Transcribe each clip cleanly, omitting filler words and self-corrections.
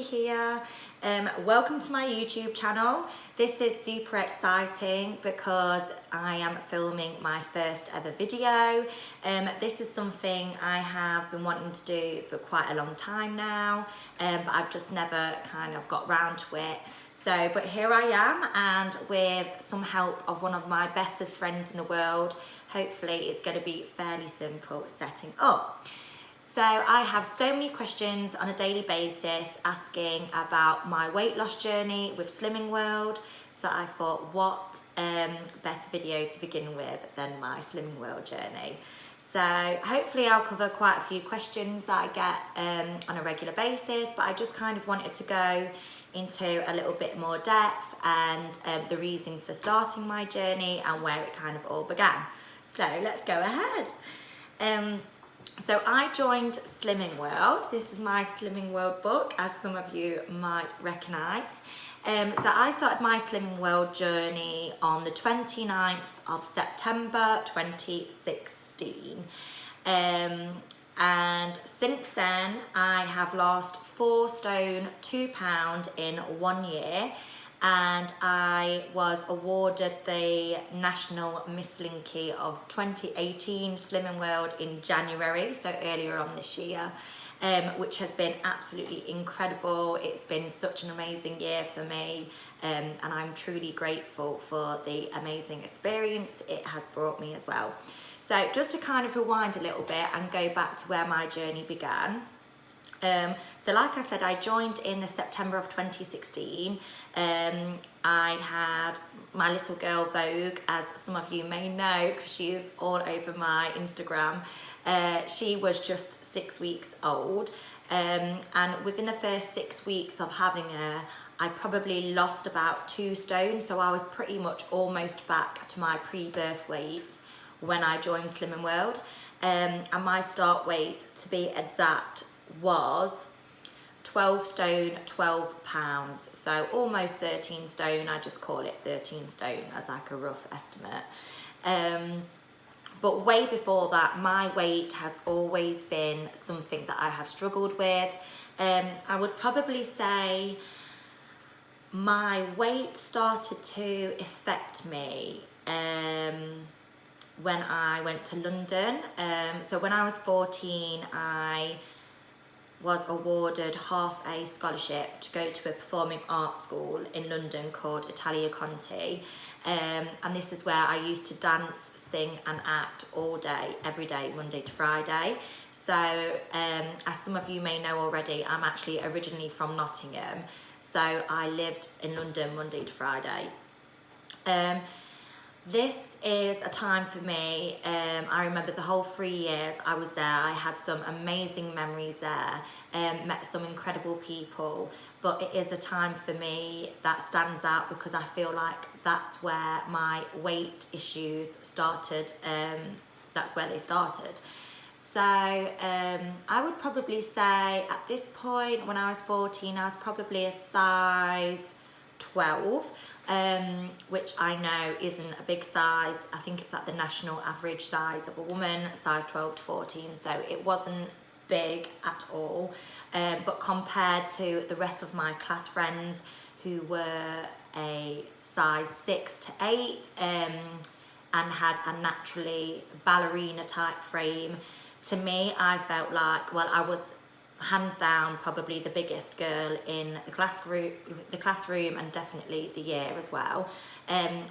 Slinky here. Welcome to my YouTube channel. This is super exciting because I am filming my first ever video. This is something I have been wanting to do for quite a long time now, but I've just never kind of got round to it. But here I am, and with some help of one of my bestest friends in the world, hopefully it's going to be fairly simple setting up. So I have so many questions on a daily basis asking about my weight loss journey with Slimming World. So I thought, what better video to begin with than my Slimming World journey. So hopefully I'll cover quite a few questions that I get on a regular basis, but I just kind of wanted to go into a little bit more depth and the reason for starting my journey and where it kind of all began. So let's go ahead. So I joined Slimming World. This is my Slimming World book, as some of you might recognise. So I started my Slimming World journey on the 29th of September 2016. And since then I have lost 4 stone 2 pound in 1 year, and I was awarded the National Miss Slinky of 2018 Slimming World in January, so earlier on this year, which has been absolutely incredible. It's been such an amazing year for me, and I'm truly grateful for the amazing experience it has brought me as well. So just to kind of rewind a little bit and go back to where my journey began. So like I said, I joined in the September of 2016. I had my little girl Vogue, as some of you may know because she is all over my Instagram. She was just 6 weeks old, and within the first 6 weeks of having her, I probably lost about 2 stone, so I was pretty much almost back to my pre-birth weight when I joined Slimming World, and my start weight, to be exact, was 12 stone 12 pounds, so almost 13 stone. I just call it 13 stone as like a rough estimate. But way before that, my weight has always been something that I have struggled with. I would probably say my weight started to affect me when I went to London. So when I was 14, I was awarded half a scholarship to go to a performing arts school in London called Italia Conti, and this is where I used to dance, sing and act all day, every day, Monday to Friday. So as some of you may know already, I'm actually originally from Nottingham, so I lived in London Monday to Friday. This is a time for me, I remember the whole 3 years I was there, I had some amazing memories there, met some incredible people, but it is a time for me that stands out because I feel like that's where my weight issues started, that's where they started. So I would probably say at this point, when I was 14, I was probably a size 12, which I know isn't a big size. I think it's like the national average size of a woman, size 12 to 14, so it wasn't big at all. But compared to the rest of my class friends who were a size 6 to 8 and had a naturally ballerina type frame, to me I felt like, well, I was hands down probably the biggest girl in the classroom and definitely the year as well.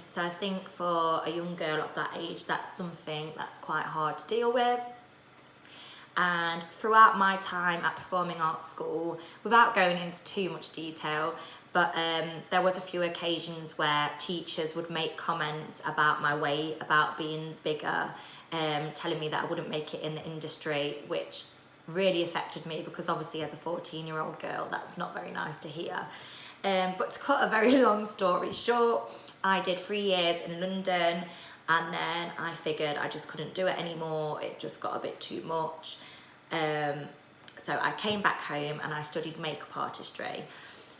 So I think for a young girl of that age, that's something that's quite hard to deal with. And throughout my time at performing arts school, without going into too much detail, but there was a few occasions where teachers would make comments about my weight, about being bigger, telling me that I wouldn't make it in the industry, which really affected me because obviously as a 14-year-old girl, that's not very nice to hear. But to cut a very long story short, I did 3 years in London, and then I figured I just couldn't do it anymore. It just got a bit too much. So I came back home and I studied makeup artistry.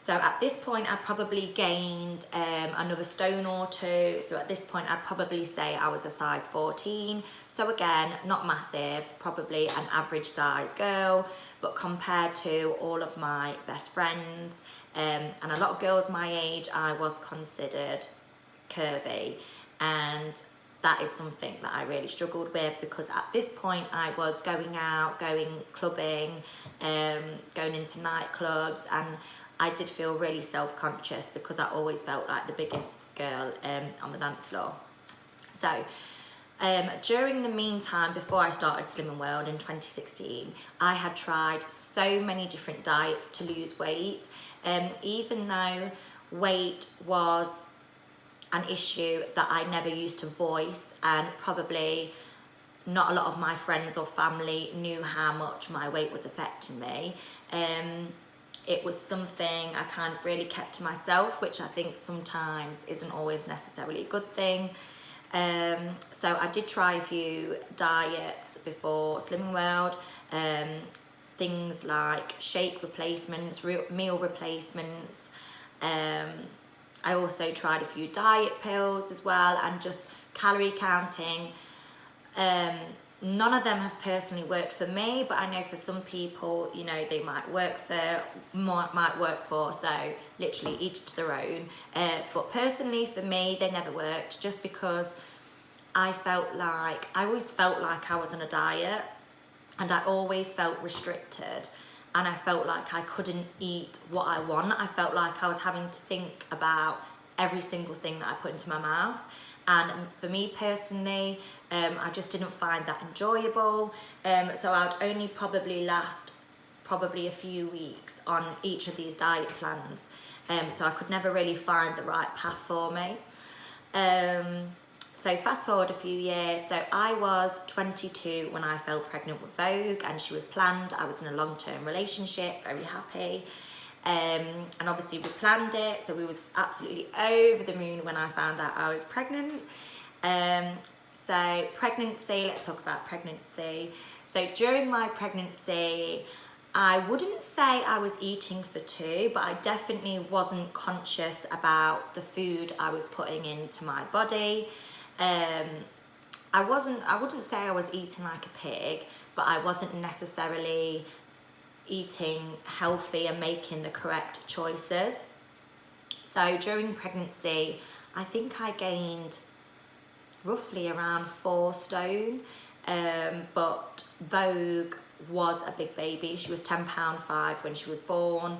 So at this point, I'd probably gained another stone or two. So at this point, I'd probably say I was a size 14. So again, not massive, probably an average size girl, but compared to all of my best friends and a lot of girls my age, I was considered curvy. And that is something that I really struggled with, because at this point I was going out, going clubbing, going into nightclubs, and I did feel really self-conscious because I always felt like the biggest girl on the dance floor. So during the meantime, before I started Slimming World in 2016, I had tried so many different diets to lose weight. Even though weight was an issue that I never used to voice, and probably not a lot of my friends or family knew how much my weight was affecting me. It was something I kind of really kept to myself, which I think sometimes isn't always necessarily a good thing. So I did try a few diets before Slimming World, things like shake replacements, meal replacements. I also tried a few diet pills as well, and just calorie counting. None of them have personally worked for me, but I know for some people, you know, they might work for, so literally each to their own. But personally for me, they never worked, just because I always felt like I was on a diet, and I always felt restricted, and I felt like I couldn't eat what I want. I felt like I was having to think about every single thing that I put into my mouth. And for me personally, I just didn't find that enjoyable. So I'd only probably last a few weeks on each of these diet plans. So I could never really find the right path for me. So fast forward a few years. So I was 22 when I fell pregnant with Vogue, and she was planned. I was in a long-term relationship, very happy. And obviously we planned it, so we was absolutely over the moon when I found out I was pregnant. So pregnancy, let's talk about pregnancy. So during my pregnancy, I wouldn't say I was eating for two, but I definitely wasn't conscious about the food I was putting into my body. I wouldn't say I was eating like a pig, but I wasn't necessarily eating healthy and making the correct choices. So during pregnancy, I think I gained roughly around 4 stone, but Vogue was a big baby. She was £10.5 when she was born.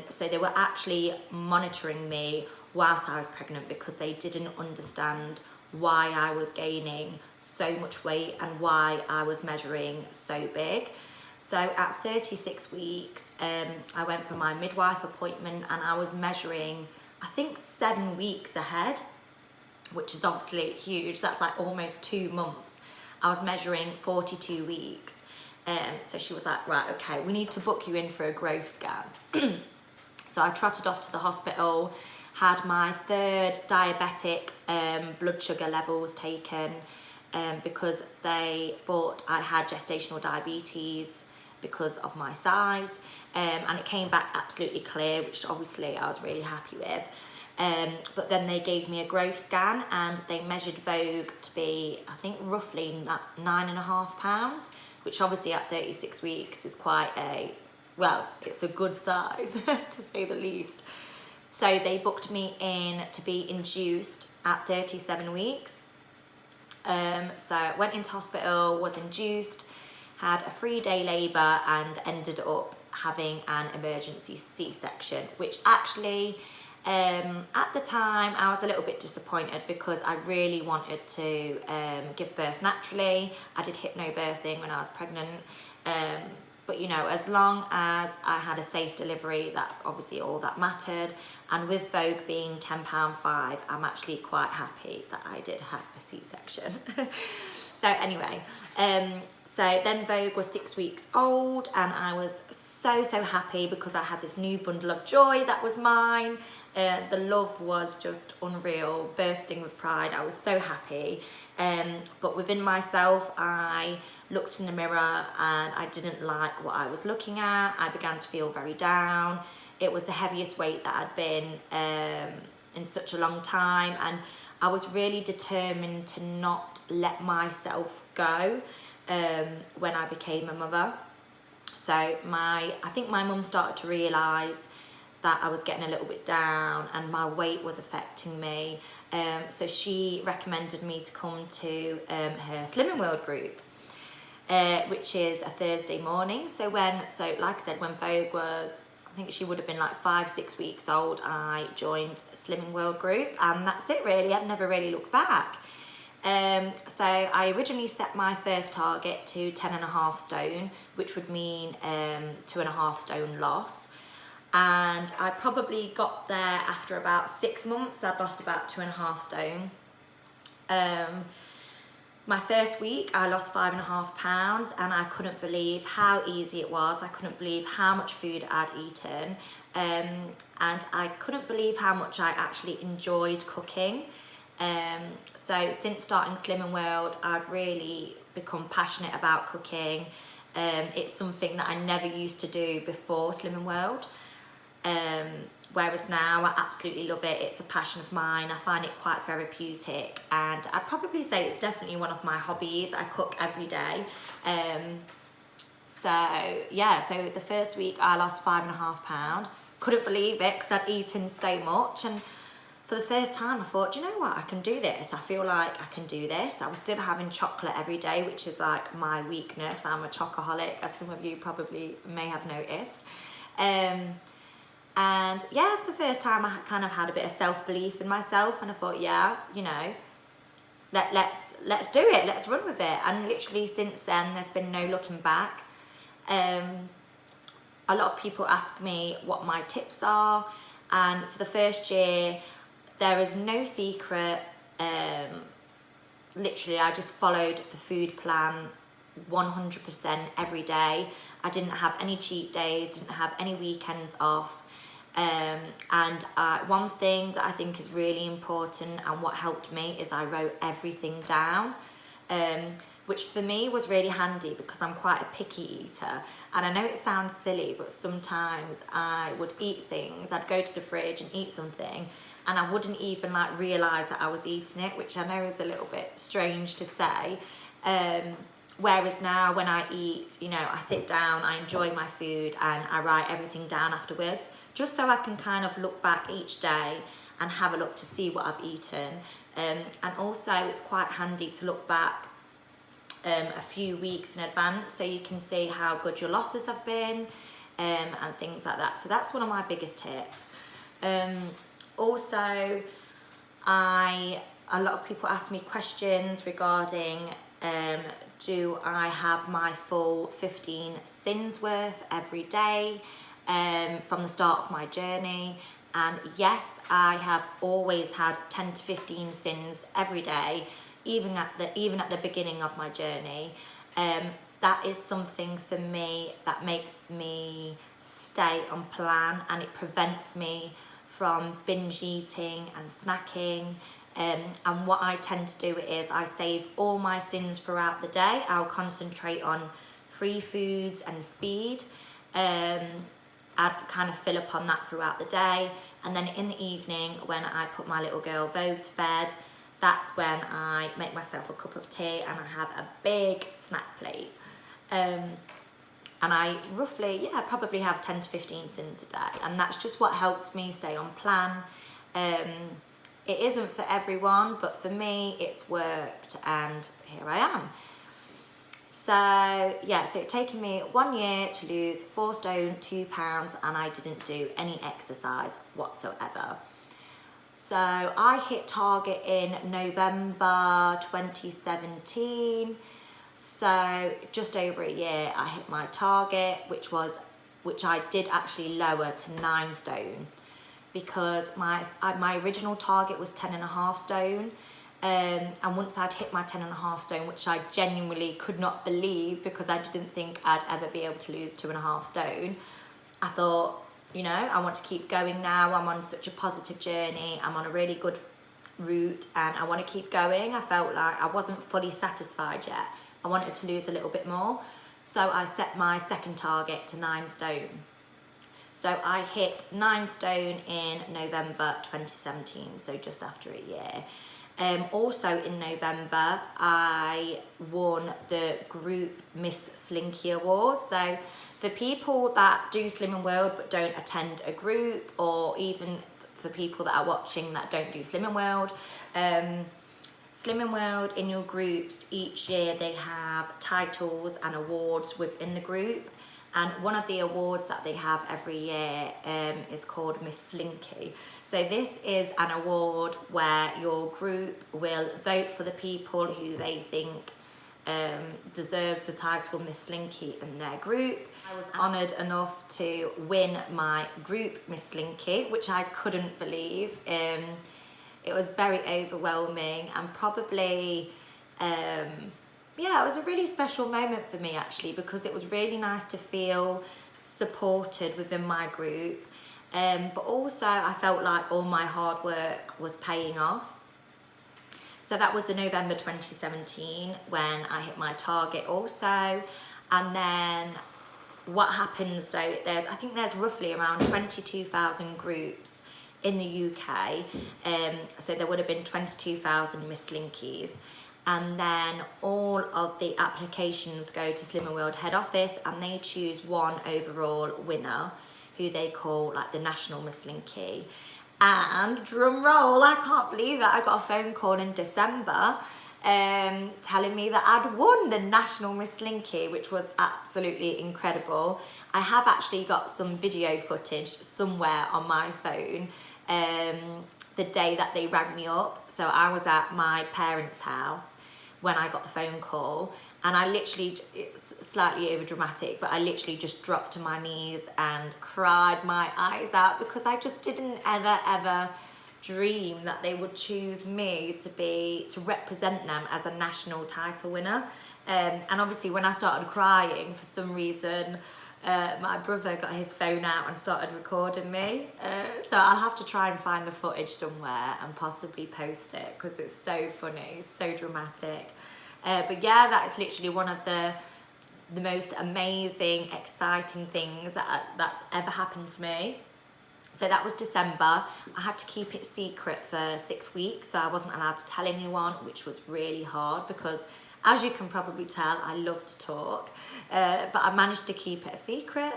So they were actually monitoring me whilst I was pregnant, because they didn't understand why I was gaining so much weight and why I was measuring so big. So at 36 weeks, I went for my midwife appointment, and I was measuring, I think 7 weeks ahead, which is obviously huge. That's like almost 2 months. I was measuring 42 weeks. So she was like, right, okay, we need to book you in for a growth scan. So I trotted off to the hospital, had my 3rd diabetic blood sugar levels taken, because they thought I had gestational diabetes because of my size, and it came back absolutely clear, which obviously I was really happy with. But then they gave me a growth scan, and they measured Vogue to be, I think, roughly 9.5 pounds, which obviously at 36 weeks is quite it's a good size to say the least. So they booked me in to be induced at 37 weeks. So I went into hospital, was induced, had a 3-day labour, and ended up having an emergency C-section, which actually, at the time, I was a little bit disappointed, because I really wanted to give birth naturally. I did hypnobirthing when I was pregnant. But you know, as long as I had a safe delivery, that's obviously all that mattered. And with Vogue being £10.5, I'm actually quite happy that I did have a C-section. So anyway, so then Vogue was 6 weeks old, and I was so happy, because I had this new bundle of joy that was mine. The love was just unreal, bursting with pride. I was so happy. But within myself, I looked in the mirror and I didn't like what I was looking at. I began to feel very down. it was the heaviest weight that I'd been in such a long time, and I was really determined to not let myself go when I became a mother. So I think my mum started to realise that I was getting a little bit down and my weight was affecting me. So she recommended me to come to her Slimming World group, which is a Thursday morning. So like I said, when Vogue was, I think she would have been like 5-6 weeks old, I joined Slimming World group, and that's it really. I've never really looked back. So I originally set my first target to 10.5 stone, which would mean 2.5 stone loss. And I probably got there after about 6 months. I'd lost about 2.5 stone. My first week I lost 5.5 pounds, and I couldn't believe how easy it was. I couldn't believe how much food I'd eaten, and I couldn't believe how much I actually enjoyed cooking. So since starting Slimming World, I've really become passionate about cooking. It's something that I never used to do before Slimming World. Whereas now I absolutely love it. It's a passion of mine. I find it quite therapeutic, and I'd probably say it's definitely one of my hobbies. I cook every day. So the first week I lost 5.5 pounds. Couldn't believe it because I'd eaten so much, and for the first time I thought, do you know what, I can do this. I feel like I can do this. I was still having chocolate every day, which is like my weakness. I'm a chocoholic, as some of you probably may have noticed. And yeah, for the first time I kind of had a bit of self-belief in myself, and I thought, yeah, you know, let's do it, let's run with it. And literally since then there's been no looking back. A lot of people ask me what my tips are, and for the first year there is no secret. Literally I just followed the food plan 100% every day. I didn't have any cheat days, didn't have any weekends off. One thing that I think is really important and what helped me is I wrote everything down, which for me was really handy because I'm quite a picky eater. And I know it sounds silly, but sometimes I would eat things. I'd go to the fridge and eat something, and I wouldn't even like realise that I was eating it, which I know is a little bit strange to say. Whereas now when I eat, you know, I sit down, I enjoy my food, and I write everything down afterwards, just so I can kind of look back each day and have a look to see what I've eaten. And also it's quite handy to look back a few weeks in advance, so you can see how good your losses have been, and things like that. So that's one of my biggest tips. Also, a lot of people ask me questions regarding do I have my full 15 sins worth every day from the start of my journey? And yes, I have always had 10 to 15 sins every day, even at the beginning of my journey. That is something for me that makes me stay on plan, and it prevents me from binge eating and snacking. And what I tend to do is I save all my sins throughout the day. I'll concentrate on free foods and speed. I'd kind of fill up on that throughout the day, and then in the evening when I put my little girl Vogue to bed, that's when I make myself a cup of tea and I have a big snack plate. And I roughly, probably have 10 to 15 sins a day, and that's just what helps me stay on plan. It isn't for everyone, but for me it's worked, and here I am. So it's taken me 1 year to lose 4 stone, 2 pounds, and I didn't do any exercise whatsoever. So I hit target in November 2017. So just over a year I hit my target, which I did actually lower to 9 stone, because my original target was 10.5 stone. And once I'd hit my 10.5 stone, which I genuinely could not believe because I didn't think I'd ever be able to lose 2.5 stone, I thought, you know, I want to keep going now. I'm on such a positive journey. I'm on a really good route and I want to keep going. I felt like I wasn't fully satisfied yet. I wanted to lose a little bit more. So I set my second target to 9 stone. So So I hit 9 stone in November 2017, so just after a year. Also in November, I won the group Miss Slinky award. So for people that do Slimming World but don't attend a group, or even for people that are watching that don't do Slimming World, Slimming World, in your groups each year they have titles and awards within the group, and one of the awards that they have every year is called Miss Slinky. So this is an award where your group will vote for the people who they think deserves the title Miss Slinky in their group. I was honoured enough to win my group Miss Slinky, which I couldn't believe. It was very overwhelming, and probably, yeah, it was a really special moment for me actually, because it was really nice to feel supported within my group. But also I felt like all my hard work was paying off. So that was in November 2017 when I hit my target also. And then what happens, so I think there's roughly around 22,000 groups in the UK, so there would have been 22,000 Miss Slinkies, and then all of the applications go to Slimming World head office, and they choose one overall winner who they call like the National Miss Slinky. And drum roll, I can't believe it, I got a phone call in December telling me that I'd won the National Miss Slinky, which was absolutely incredible. I have actually got some video footage somewhere on my phone the day that they rang me up. So I was at my parents' house when I got the phone call, and I literally, it's slightly over dramatic, but I literally just dropped to my knees and cried my eyes out, because I just didn't ever dream that they would choose me to represent them as a national title winner. And obviously when I started crying, for some reason my brother got his phone out and started recording me, so I'll have to try and find the footage somewhere and possibly post it, because it's so funny, so dramatic. But yeah, that is literally one of the most amazing, exciting things that's ever happened to me. So that was December. I had to keep it secret for 6 weeks, so I wasn't allowed to tell anyone, which was really hard because, as you can probably tell, I love to talk, but I managed to keep it a secret.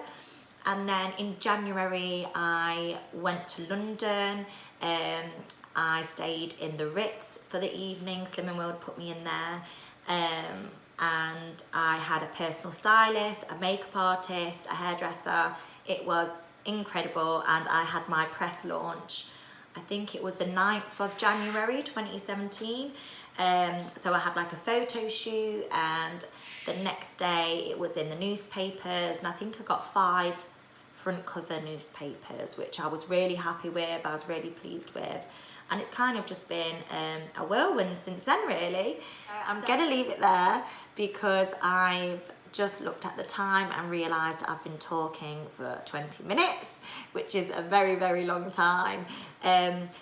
And then in January, I went to London. I stayed in the Ritz for the evening. Slimming World put me in there. And I had a personal stylist, a makeup artist, a hairdresser. It was incredible, and I had my press launch, I think it was the 9th of January 2017. So I had like a photo shoot, and the next day it was in the newspapers, and I think I got 5 front cover newspapers, which I was really happy with, I was really pleased with. And it's kind of just been a whirlwind since then, really. I'm gonna leave it there because I've just looked at the time and realised I've been talking for 20 minutes, which is a very long time.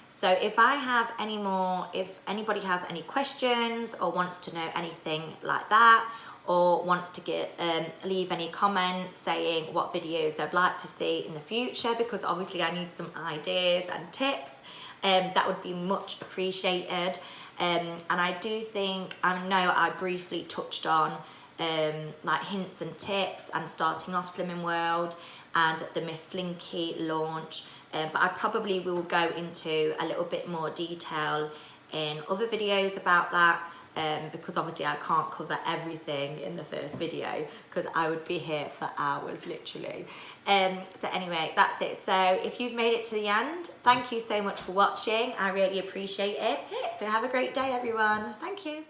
So if I have any more, if anybody has any questions or wants to know anything like that, or wants to leave any comments saying what videos they'd like to see in the future, because obviously I need some ideas and tips, that would be much appreciated. And I do think, I know I briefly touched on like hints and tips and starting off Slimming World and the Miss Slinky launch, but I probably will go into a little bit more detail in other videos about that, because obviously I can't cover everything in the first video because I would be here for hours literally. So anyway, that's it. So if you've made it to the end, thank you so much for watching. I really appreciate it. So have a great day everyone. Thank you.